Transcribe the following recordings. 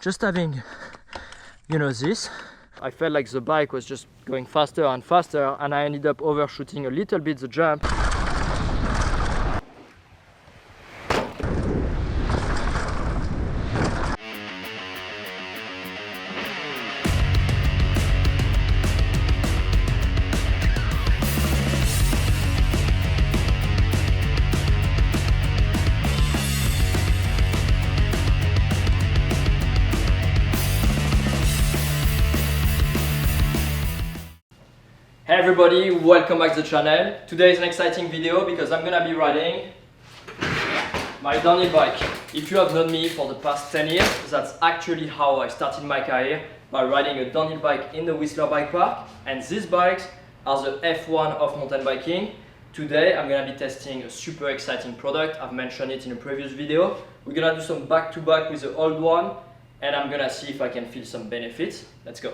just having, you know, this, I felt like the bike was just going faster and faster, and I ended up overshooting a little bit the jump. Hey everybody, welcome back to the channel. Today is an exciting video because I'm gonna be riding my downhill bike. If you have known me for the past 10 years, that's actually how I started my career, by riding a downhill bike in the Whistler Bike Park. And these bikes are the F1 of mountain biking. Today I'm gonna be testing a super exciting product. I've mentioned it in a previous video. We're gonna do some back-to-back with the old one, and I'm gonna see if I can feel some benefits. Let's go.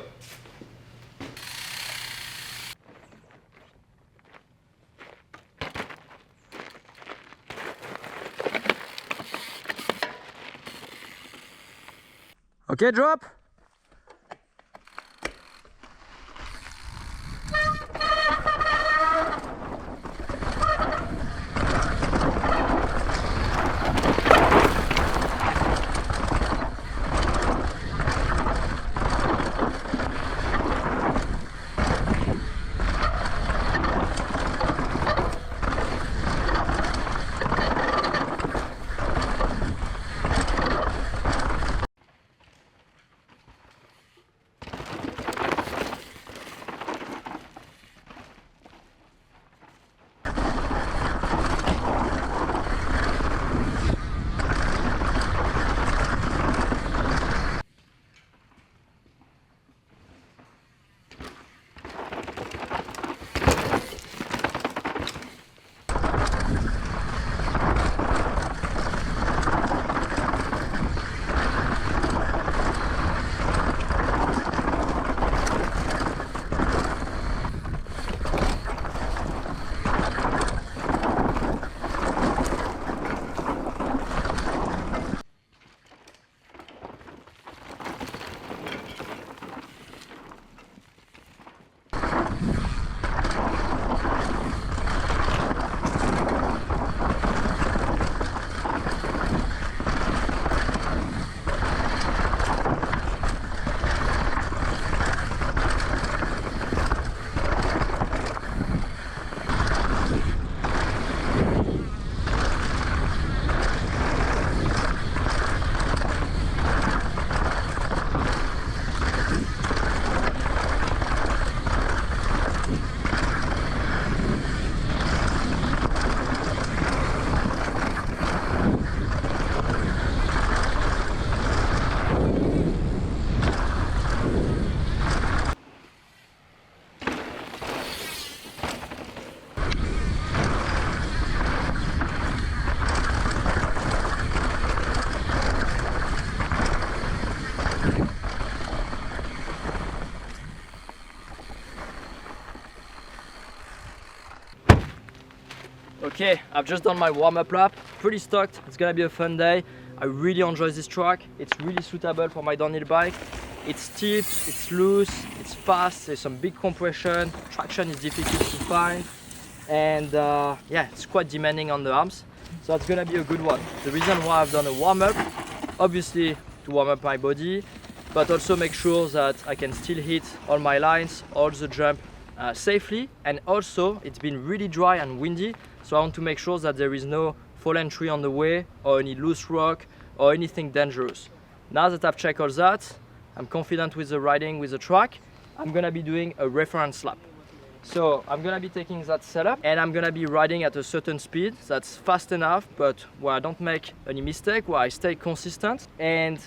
Okay, drop. Okay, I've just done my warm-up lap, pretty stoked. It's gonna be a fun day. I really enjoy this track. It's really suitable for my downhill bike. It's steep, it's loose, it's fast, there's some big compression, traction is difficult to find, and yeah, it's quite demanding on the arms. So it's gonna be a good one. The reason why I've done a warm-up, obviously to warm up my body, but also make sure that I can still hit all my lines, all the jump safely. And also it's been really dry and windy, so I want to make sure that there is no fallen tree on the way or any loose rock or anything dangerous. Now that I've checked all that, I'm confident with the riding, with the track. I'm gonna be doing a reference lap. So I'm gonna be taking that setup and I'm gonna be riding at a certain speed that's fast enough, but where I don't make any mistake, where I stay consistent. And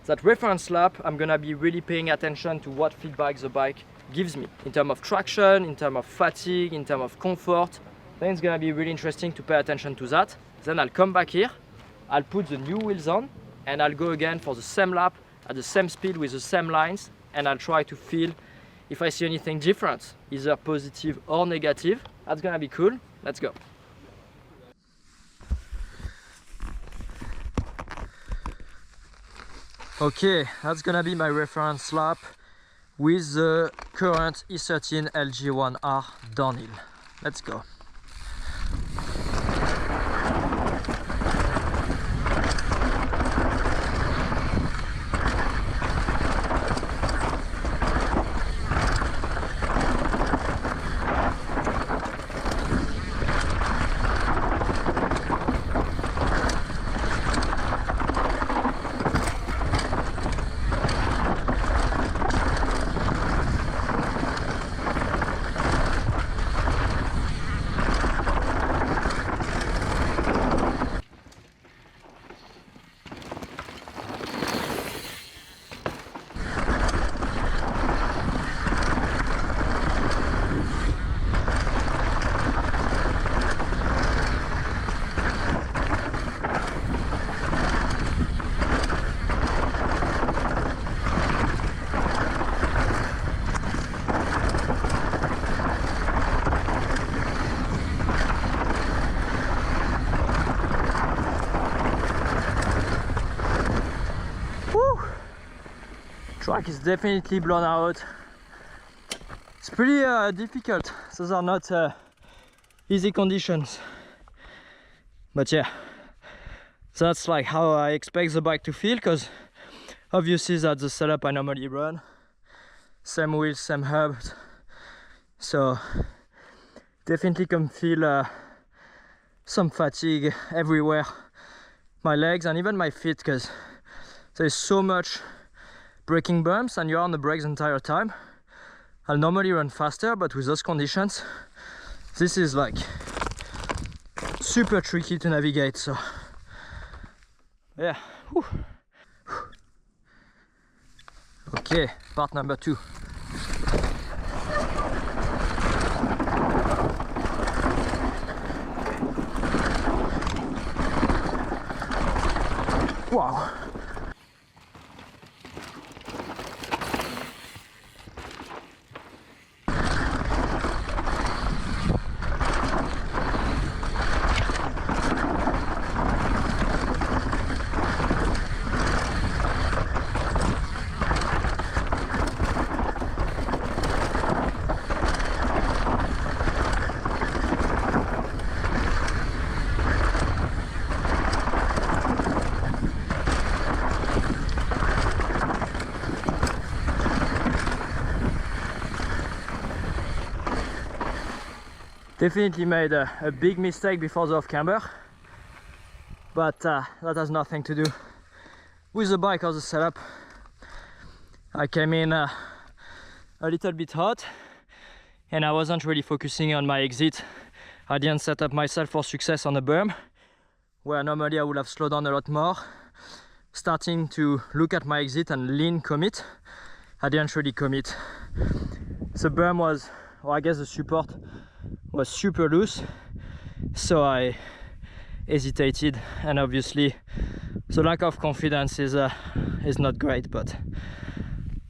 that reference lap, I'm gonna be really paying attention to what feedback the bike gives me in terms of traction, in terms of fatigue, in terms of comfort. Then it's gonna be really interesting to pay attention to that. Then I'll come back here, I'll put the new wheels on, and I'll go again for the same lap at the same speed with the same lines, and I'll try to feel if I see anything different, either positive or negative. That's gonna be cool. Let's go. Okay, that's gonna be my reference lap with the current E13 LG1R downhill. Let's go. Track is definitely blown out. It's pretty difficult. Those are not easy conditions. But yeah, that's like how I expect the bike to feel, because obviously that's the setup I normally run. Same wheels, same hubs. So definitely can feel some fatigue everywhere. My legs and even my feet, because there's so much braking bumps and you're on the brakes the entire time. I'll normally run faster, but with those conditions, this is like super tricky to navigate. So yeah. Whew. Okay, part number 2. Wow. Definitely made a big mistake before the off camber, but that has nothing to do with the bike or the setup. I came in a little bit hot and I wasn't really focusing on my exit. I didn't set up myself for success on the berm, where normally I would have slowed down a lot more. Starting to look at my exit and lean commit, I didn't really commit. The berm was, or I guess the support was super loose, so I hesitated, and obviously the lack of confidence is not great. But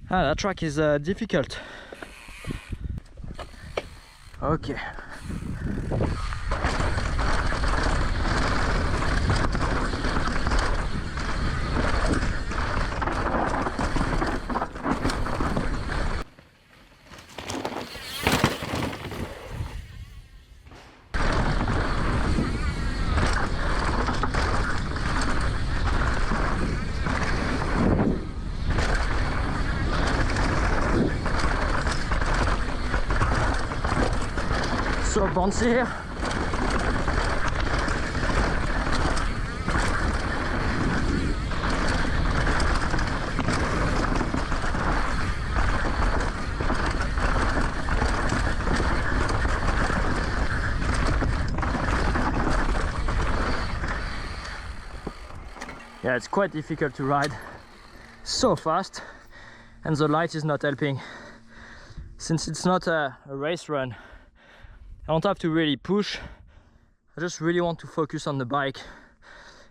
that track is difficult. Okay. So bouncy here. Yeah, it's quite difficult to ride so fast, and the light is not helping. Since it's not a race run, I don't have to really push. I just really want to focus on the bike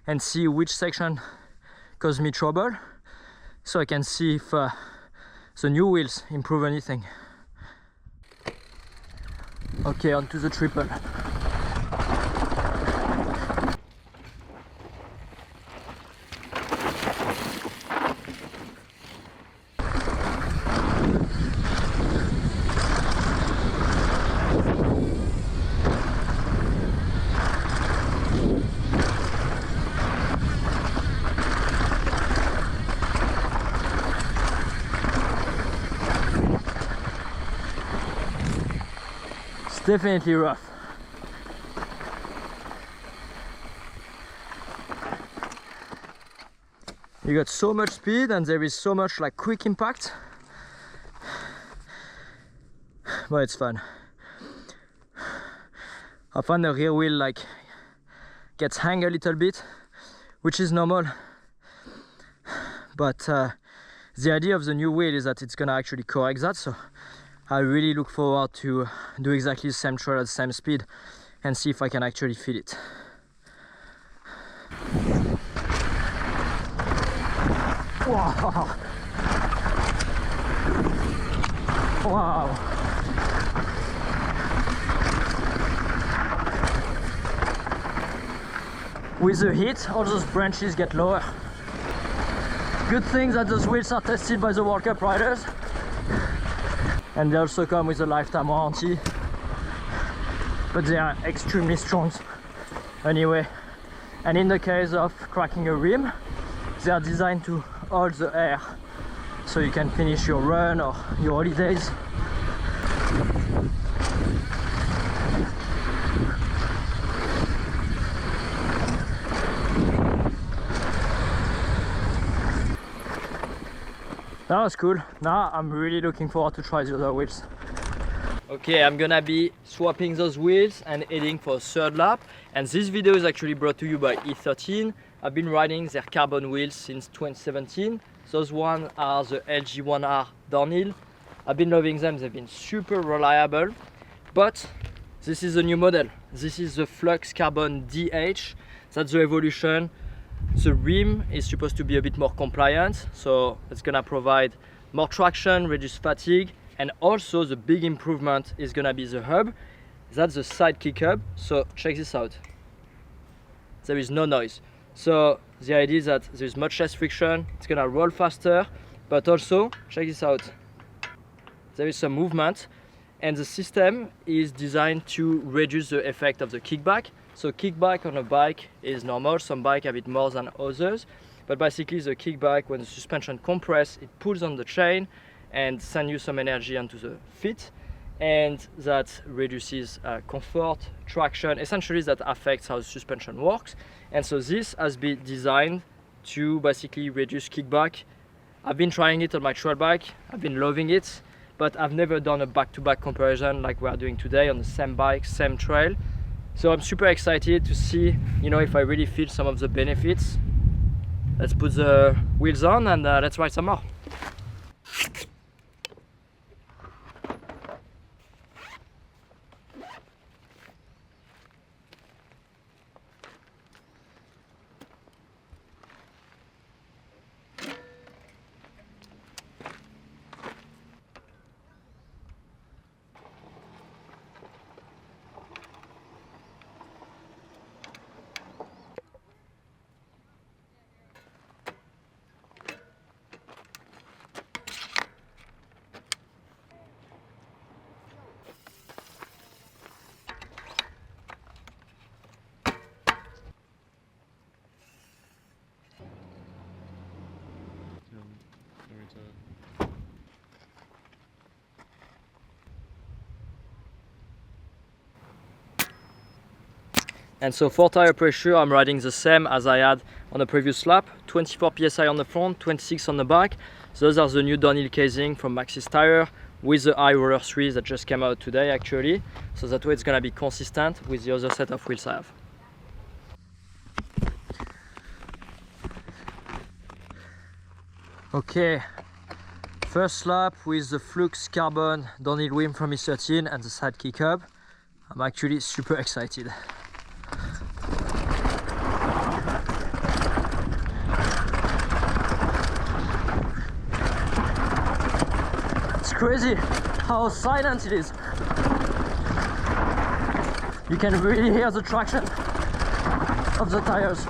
and see which section causes me trouble, so I can see if the new wheels improve anything. Okay, on to the triple. definitely rough. You got so much speed and there is so much like quick impact, but it's fun. I find the rear wheel like gets hang a little bit, which is normal, but the idea of the new wheel is that it's gonna actually correct that, so I really look forward to do exactly the same trail at the same speed and see if I can actually feel it. Wow! Wow! With the heat, all those branches get lower. Good thing that those wheels are tested by the World Cup riders, and they also come with a lifetime warranty, but they are extremely strong anyway. And in the case of cracking a rim, they are designed to hold the air so you can finish your run or your holidays. That was cool. Now I'm really looking forward to try the other wheels. Okay, I'm gonna be swapping those wheels and heading for a third lap. And this video is actually brought to you by E13. I've been riding their carbon wheels since 2017. Those ones are the LG1R downhill. I've been loving them, they've been super reliable. But this is a new model. This is the Flux Carbon DH. That's the evolution. The rim is supposed to be a bit more compliant, so it's gonna provide more traction, reduce fatigue, and also the big improvement is gonna be the hub. That's the sidekick hub, so check this out. There is no noise. So the idea is that there's much less friction, it's gonna roll faster, but also, check this out, there is some movement, and the system is designed to reduce the effect of the kickback. So kickback on a bike is normal, some bikes have it more than others, but basically the kickback, when the suspension compresses, it pulls on the chain and sends you some energy onto the feet, and that reduces comfort, traction, essentially that affects how the suspension works. And so this has been designed to basically reduce kickback. I've been trying it on my trail bike, I've been loving it, but I've never done a back-to-back comparison like we are doing today on the same bike, same trail. So I'm super excited to see, if I really feel some of the benefits. Let's put the wheels on and let's ride some more. And so for tire pressure, I'm riding the same as I had on the previous lap, 24 psi on the front, 26 on the back. Those are the new downhill casing from Maxxis Tire with the high roller 3s that just came out today actually. So that way it's gonna be consistent with the other set of wheels I have. Okay, first lap with the Flux Carbon downhill rim from E13 and the sidekick hub. I'm actually super excited. It's crazy how silent it is. You can really hear the traction of the tires.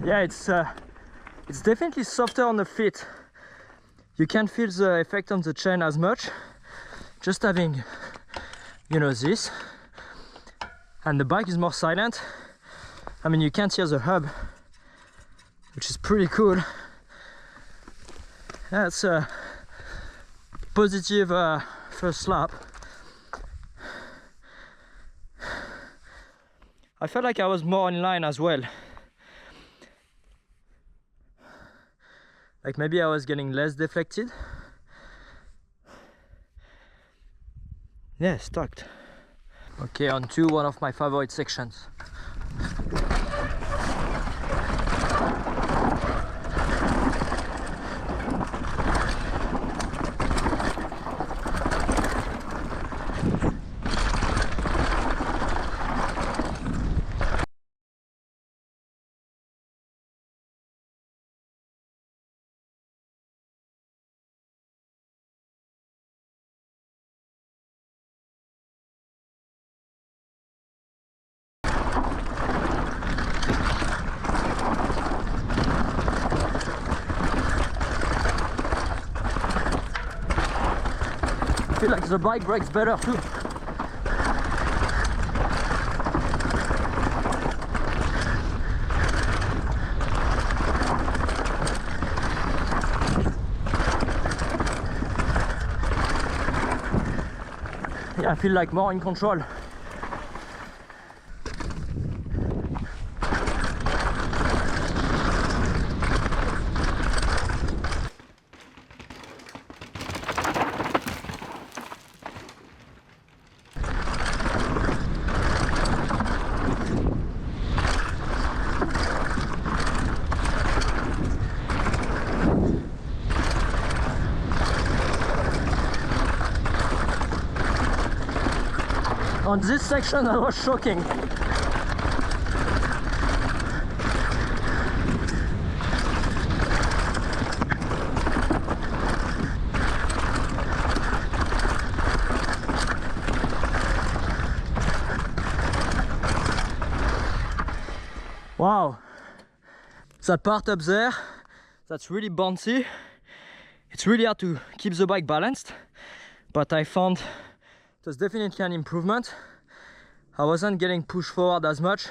yeah, it's definitely softer on the feet. You can't feel the effect on the chain as much. Just having, you know, this, and the bike is more silent. I mean, you can't hear the hub, which is pretty cool. That's a positive first lap. I felt like I was more in line as well. Like maybe I was getting less deflected. Yeah, stuck. Okay, on to one of my favorite sections. I feel like the bike brakes better too. Yeah, I feel like more in control. On this section that was shocking. Wow, that part up there, that's really bouncy. It's really hard to keep the bike balanced, but I found it was definitely an improvement. I wasn't getting pushed forward as much.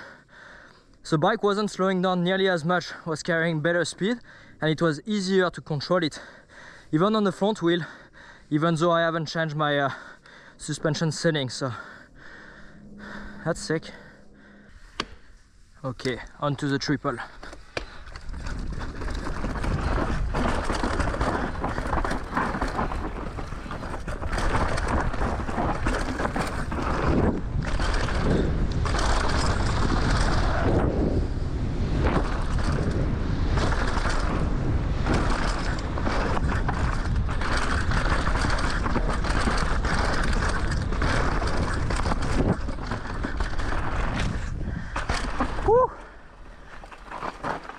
The bike wasn't slowing down nearly as much, was carrying better speed, and it was easier to control it. Even on the front wheel, even though I haven't changed my suspension settings, so that's sick. Okay, on to the triple.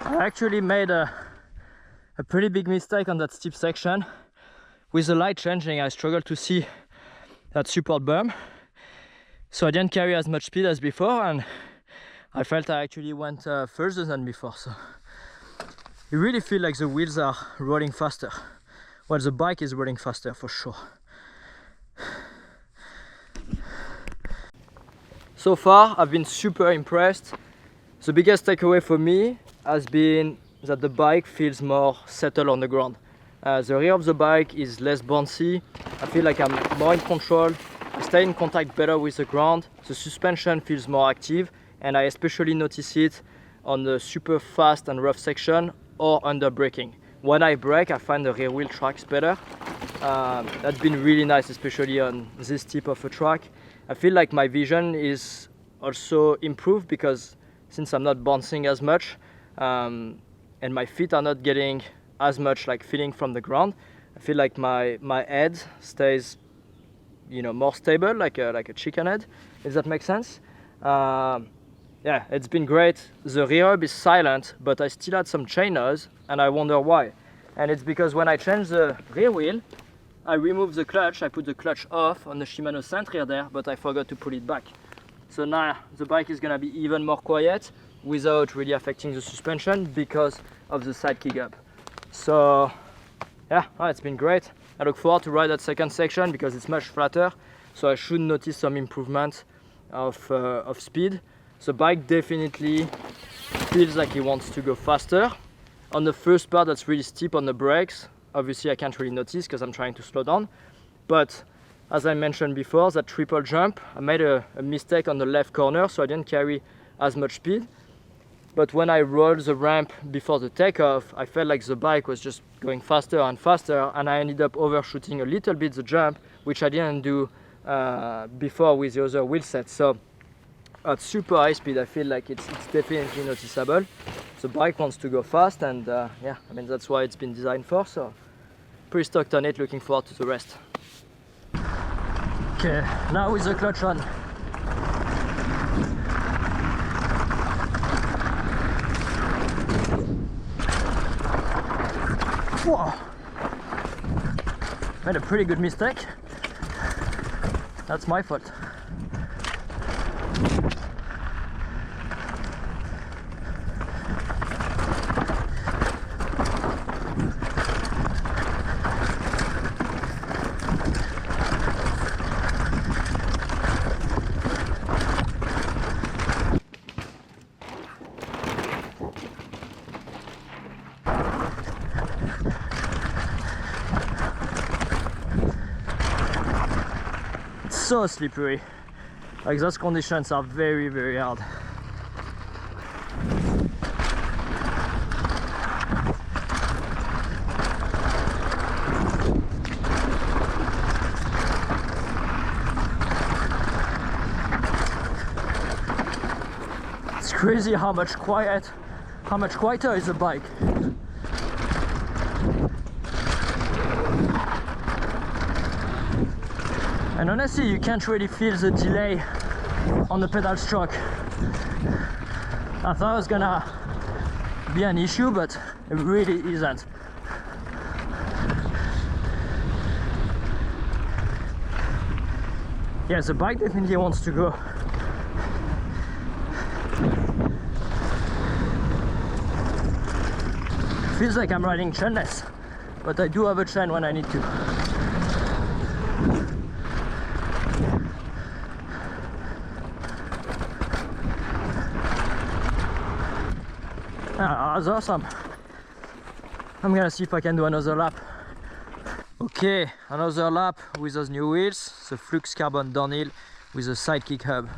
I actually made a pretty big mistake on that steep section. With the light changing, I struggled to see that support berm, so I didn't carry as much speed as before, and I felt I actually went further than before. So you really feel like the wheels are rolling faster. Well, the bike is rolling faster for sure. So far, I've been super impressed. The biggest takeaway for me has been that the bike feels more settled on the ground. The rear of the bike is less bouncy. I feel like I'm more in control. I stay in contact better with the ground. The suspension feels more active, and I especially notice it on the super fast and rough section or under braking. When I brake, I find the rear wheel tracks better. That's been really nice, especially on this type of a track. I feel like my vision is also improved because since I'm not bouncing as much, and my feet are not getting as much like feeling from the ground, I feel like my head stays, you know, more stable, like a chicken head, if that makes sense. Yeah, it's been great. The rear hub is silent, but I still had some chain noise, and I wonder why. And it's because when I changed the rear wheel, I removed the clutch. I put the clutch off on the Shimano Centre there, but I forgot to put it back. So now the bike is gonna be even more quiet. without really affecting the suspension because of the side kick up. So yeah, it's been great. I look forward to ride that second section because it's much flatter, so I should notice some improvement of speed. The bike definitely feels like it wants to go faster. On the first part that's really steep on the brakes, obviously I can't really notice because I'm trying to slow down. But as I mentioned before, that triple jump, I made a mistake on the left corner, so I didn't carry as much speed. But when I rolled the ramp before the takeoff, I felt like the bike was just going faster and faster, and I ended up overshooting a little bit the jump, which I didn't do before with the other wheel set. So at super high speed, I feel like it's definitely noticeable. The bike wants to go fast, and yeah, I mean, that's why it's been designed for. So pretty stoked on it, looking forward to the rest. Okay, now with the clutch on. Whoa! Made a pretty good mistake. That's my fault. So slippery, like those conditions are very, very hard. It's crazy how much quieter is the bike. And honestly, you can't really feel the delay on the pedal stroke. I thought it was gonna be an issue, but it really isn't. Yeah, the bike definitely wants to go. Feels like I'm riding chainless, but I do have a chain when I need to. That's awesome. I'm gonna see if I can do another lap. Okay, another lap with those new wheels, the Flux Carbon downhill with a sidekick hub.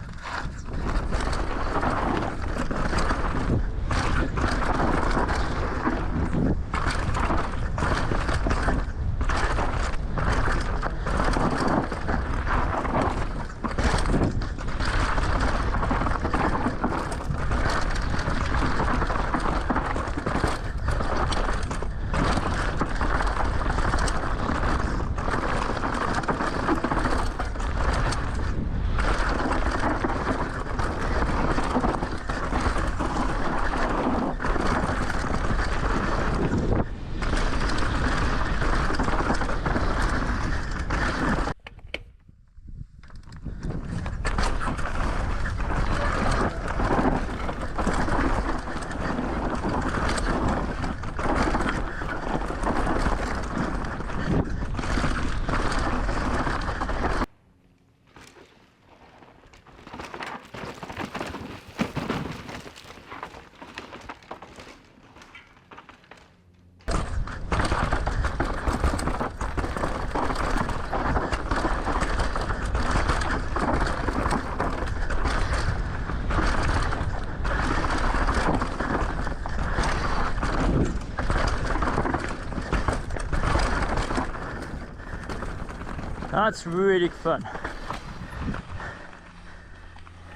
That's really fun.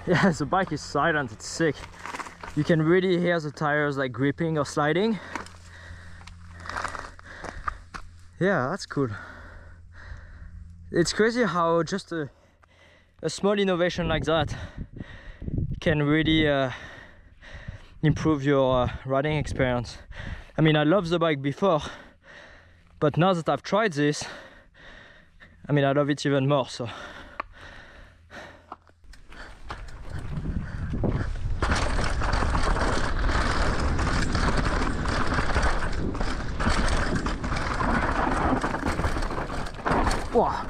Yeah, the bike is silent, it's sick. You can really hear the tires like gripping or sliding. Yeah, that's cool. It's crazy how just a small innovation like that can really improve your riding experience. I mean, I loved the bike before, but now that I've tried this, I mean, I love it even more, so. Wow.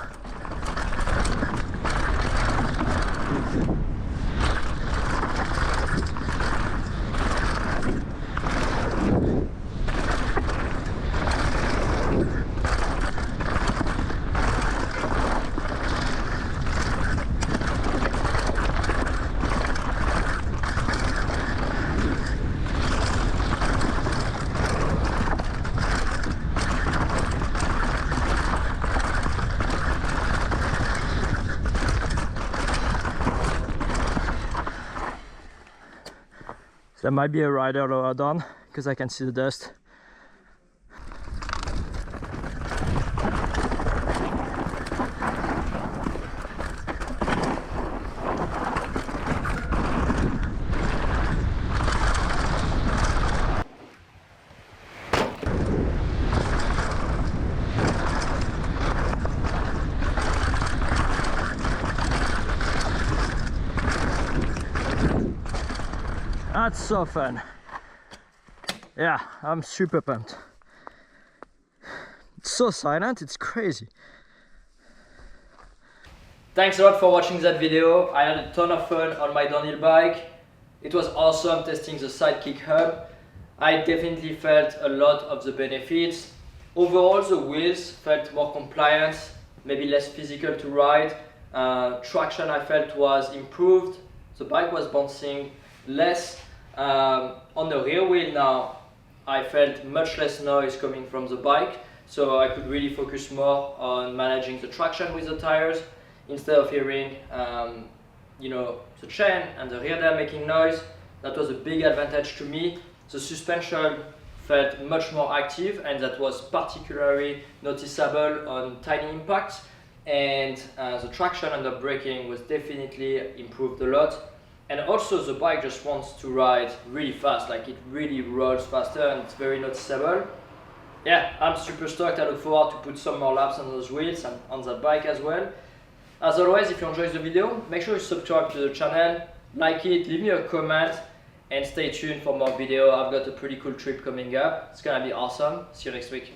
There might be a rider lower down because I can see the dust. That's so fun. Yeah, I'm super pumped. It's so silent, it's crazy. Thanks a lot for watching that video. I had a ton of fun on my downhill bike. It was awesome testing the Sidekick hub. I definitely felt a lot of the benefits. Overall, the wheels felt more compliant, maybe less physical to ride. Traction I felt was improved. The bike was bouncing less. On the rear wheel now, I felt much less noise coming from the bike, so I could really focus more on managing the traction with the tires instead of hearing you know, the chain and the rear tire making noise. That was a big advantage to me. The suspension felt much more active, and that was particularly noticeable on tiny impacts, and the traction and the braking was definitely improved a lot. And also the bike just wants to ride really fast, like it really rolls faster and it's very noticeable. Yeah, I'm super stoked. I look forward to put some more laps on those wheels and on that bike as well. As always, if you enjoyed the video, make sure you subscribe to the channel, like it, leave me a comment, and stay tuned for more video. I've got a pretty cool trip coming up. It's gonna be awesome. See you next week.